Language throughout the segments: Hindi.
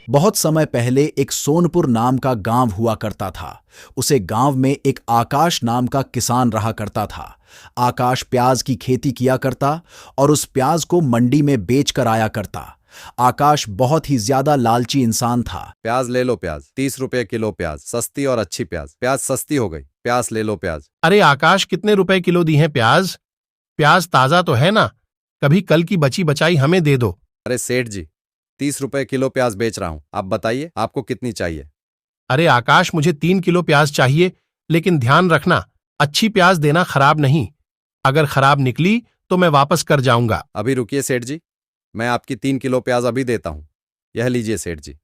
बहुत समय पहले एक सोनपुर नाम का गांव हुआ करता था। उसे गांव में एक आकाश नाम का किसान रहा करता था। आकाश प्याज की खेती किया करता और उस प्याज को मंडी में बेच कर आया करता। आकाश बहुत ही ज्यादा लालची इंसान था। प्याज ले लो प्याज, 30 रुपए किलो प्याज, सस्ती और अच्छी प्याज। प्याज सस्ती हो गई, प्याज ले लो प्याज। अरे आकाश, कितने रुपए किलो दी हैं प्याज? प्याज ताजा तो है ना? कभी कल की बची बचाई हमें दे दो। अरे सेठ जी, 30 रुपए किलो प्याज बेच रहा हूं, आप बताइए आपको कितनी चाहिए। अरे आकाश, मुझे 3 किलो प्याज चाहिए, लेकिन ध्यान रखना अच्छी प्याज देना, खराब नहीं। अगर खराब निकली तो मैं वापस कर जाऊंगा। अभी रुकिए सेठ जी, मैं आपकी 3 किलो प्याज अभी देता हूं। यह लीजिए सेठ जी,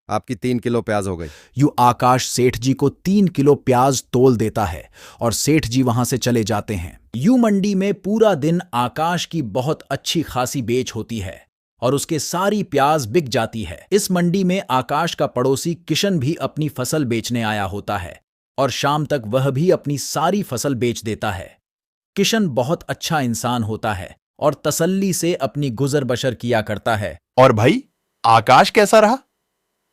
आपकी 3 किलो प्याज हो गई। यूं आकाश सेठ जी को 3 किलो प्याज तोल देता है और सेठ जी वहां से चले जाते हैं। यूं मंडी में पूरा दिन आकाश की बहुत अच्छी खासी बेच होती है और उसके सारी प्याज बिक जाती है। इस मंडी में आकाश का पड़ोसी किशन भी अपनी फसल बेचने आया होता है और शाम तक वह भी अपनी सारी फसल बेच देता है। किशन बहुत अच्छा इंसान होता है और तसल्ली से अपनी गुजर बसर किया करता है। और भाई, आकाश कैसा रहा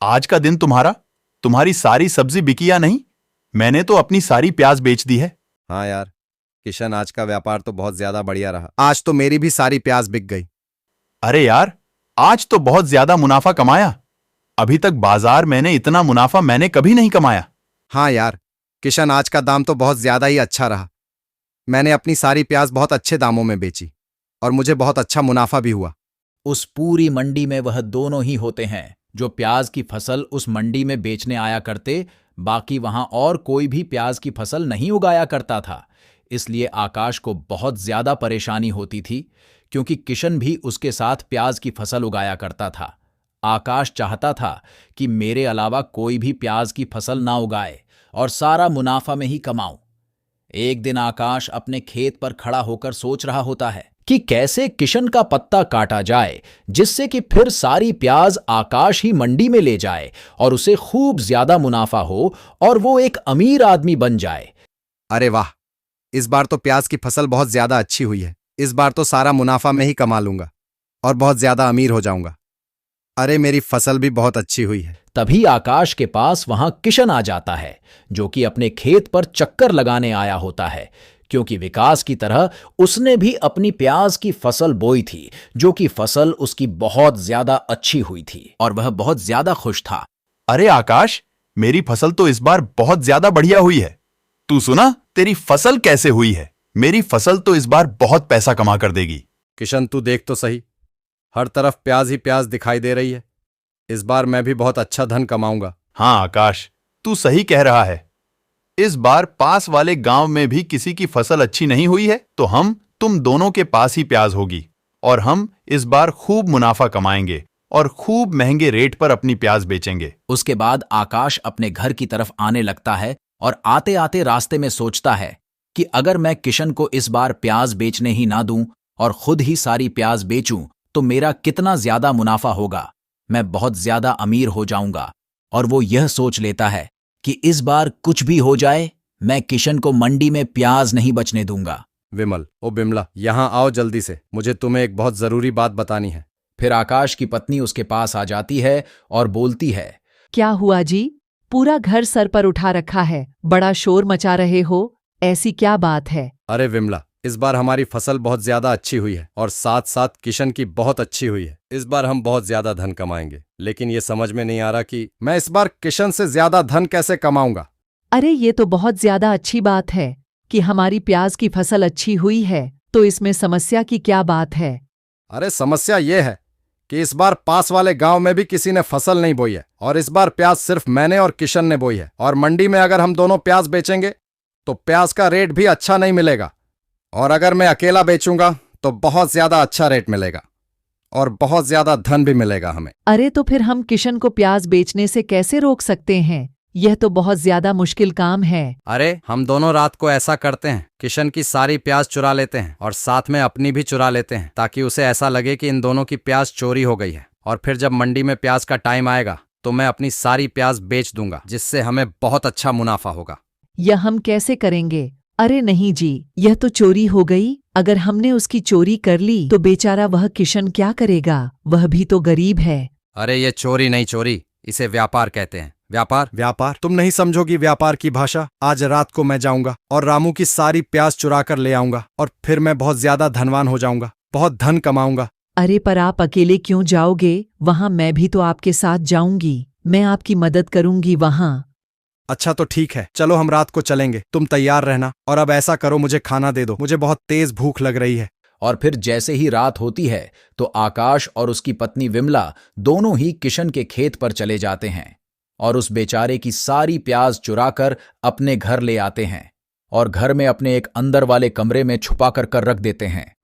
आज का दिन तुम्हारा? तुम्हारी सारी सब्जी बिकी या नहीं? मैंने तो अपनी सारी प्याज बेच दी है। हाँ यार किशन, आज का व्यापार तो बहुत ज्यादा बढ़िया रहा। आज तो मेरी भी सारी प्याज बिक गई। अरे यार, आज तो बहुत ज्यादा मुनाफा कमाया। अभी तक बाजार मैंने इतना मुनाफा मैंने कभी नहीं कमाया। हाँ यार किशन, आज का दाम तो बहुत ज्यादा ही अच्छा रहा। मैंने अपनी सारी प्याज बहुत अच्छे दामों में बेची और मुझे बहुत अच्छा मुनाफा भी हुआ। उस पूरी मंडी में वह दोनों ही होते हैं जो प्याज की फसल उस मंडी में बेचने आया करते। बाकी वहां और कोई भी प्याज की फसल नहीं उगाया करता था। इसलिए आकाश को बहुत ज्यादा परेशानी होती थी, क्योंकि किशन भी उसके साथ प्याज की फसल उगाया करता था। आकाश चाहता था कि मेरे अलावा कोई भी प्याज की फसल ना उगाए और सारा मुनाफा में ही कमाऊं। एक दिन आकाश अपने खेत पर खड़ा होकर सोच रहा होता है कि कैसे किशन का पत्ता काटा जाए, जिससे कि फिर सारी प्याज आकाश ही मंडी में ले जाए और उसे खूब ज्यादा मुनाफा हो और वो एक अमीर आदमी बन जाए। अरे वाह, इस बार तो प्याज की फसल बहुत ज्यादा अच्छी हुई है। इस बार तो सारा मुनाफा मैं ही कमा लूंगा और बहुत ज्यादा अमीर हो जाऊंगा। अरे मेरी फसल भी बहुत अच्छी हुई है। तभी आकाश के पास वहां किशन आ जाता है, जो कि अपने खेत पर चक्कर लगाने आया होता है, क्योंकि विकास की तरह उसने भी अपनी प्याज की फसल बोई थी, जो कि फसल उसकी बहुत ज्यादा अच्छी हुई थी और वह बहुत ज्यादा खुश था। अरे आकाश, मेरी फसल तो इस बार बहुत ज्यादा बढ़िया हुई है। तू सुना, तेरी फसल कैसे हुई है? मेरी फसल तो इस बार बहुत पैसा कमा कर देगी। किशन तू देख तो सही, हर तरफ प्याज ही प्याज दिखाई दे रही है। इस बार मैं भी बहुत अच्छा धन कमाऊंगा। हाँ आकाश, तू सही कह रहा है। इस बार पास वाले गांव में भी किसी की फसल अच्छी नहीं हुई है, तो तुम दोनों के पास ही प्याज होगी और हम इस बार खूब मुनाफा कमाएंगे और खूब महंगे रेट पर अपनी प्याज बेचेंगे। उसके बाद आकाश अपने घर की तरफ आने लगता है और आते आते रास्ते में सोचता है कि अगर मैं किशन को इस बार प्याज बेचने ही ना दूं और खुद ही सारी प्याज बेचूं तो मेरा कितना ज्यादा मुनाफा होगा। मैं बहुत ज्यादा अमीर हो जाऊंगा। और वो यह सोच लेता है कि इस बार कुछ भी हो जाए, मैं किशन को मंडी में प्याज नहीं बचने दूंगा। विमल, ओ बिमला, यहां आओ जल्दी से, मुझे तुम्हें एक बहुत जरूरी बात बतानी है। फिर आकाश की पत्नी उसके पास आ जाती है और बोलती है, क्या हुआ जी? पूरा घर सर पर उठा रखा है, बड़ा शोर मचा रहे हो, ऐसी क्या बात है? अरे विमला, इस बार हमारी फसल बहुत ज्यादा अच्छी हुई है और साथ साथ किशन की बहुत अच्छी हुई है। इस बार हम बहुत ज्यादा धन कमाएंगे, लेकिन ये समझ में नहीं आ रहा कि मैं इस बार किशन से ज्यादा धन कैसे कमाऊंगा। अरे ये तो बहुत ज्यादा अच्छी बात है कि हमारी प्याज की फसल अच्छी हुई है, तो इसमें समस्या की क्या बात है? अरे समस्या ये है कि इस बार पास वाले गांव में भी किसी ने फसल नहीं बोई है और इस बार प्याज सिर्फ मैंने और किशन ने बोई है। और मंडी में अगर हम दोनों प्याज बेचेंगे तो प्याज का रेट भी अच्छा नहीं मिलेगा, और अगर मैं अकेला बेचूंगा तो बहुत ज्यादा अच्छा रेट मिलेगा और बहुत ज्यादा धन भी मिलेगा हमें। अरे तो फिर हम किशन को प्याज बेचने से कैसे रोक सकते हैं? यह तो बहुत ज्यादा मुश्किल काम है। अरे हम दोनों रात को ऐसा करते हैं, किशन की सारी प्याज चुरा लेते हैं और साथ में अपनी भी चुरा लेते हैं, ताकि उसे ऐसा लगे कि इन दोनों की प्याज चोरी हो गई है। और फिर जब मंडी में प्याज का टाइम आएगा तो मैं अपनी सारी प्याज बेच दूंगा, जिससे हमें बहुत अच्छा मुनाफा होगा। यह हम कैसे करेंगे? अरे नहीं जी, यह तो चोरी हो गई। अगर हमने उसकी चोरी कर ली तो बेचारा वह किशन क्या करेगा? वह भी तो गरीब है। अरे ये चोरी नहीं चोरी, इसे व्यापार कहते हैं। व्यापार व्यापार तुम नहीं समझोगी व्यापार की भाषा। आज रात को मैं जाऊंगा और रामू की सारी प्याज चुरा कर ले आऊंगा और फिर मैं बहुत ज्यादा धनवान हो जाऊंगा, बहुत धन कमाऊंगा। अरे पर आप अकेले क्यों जाओगे? वहां मैं भी तो आपके साथ जाऊंगी। मैं आपकी मदद करूंगी वहां। अच्छा तो ठीक है, चलो हम रात को चलेंगे, तुम तैयार रहना। और अब ऐसा करो, मुझे खाना दे दो, मुझे बहुत तेज भूख लग रही है। और फिर जैसे ही रात होती है तो आकाश और उसकी पत्नी विमला दोनों ही किशन के खेत पर चले जाते हैं और उस बेचारे की सारी प्याज चुराकर अपने घर ले आते हैं और घर में अपने एक अंदर वाले कमरे में छुपा कर रख देते हैं।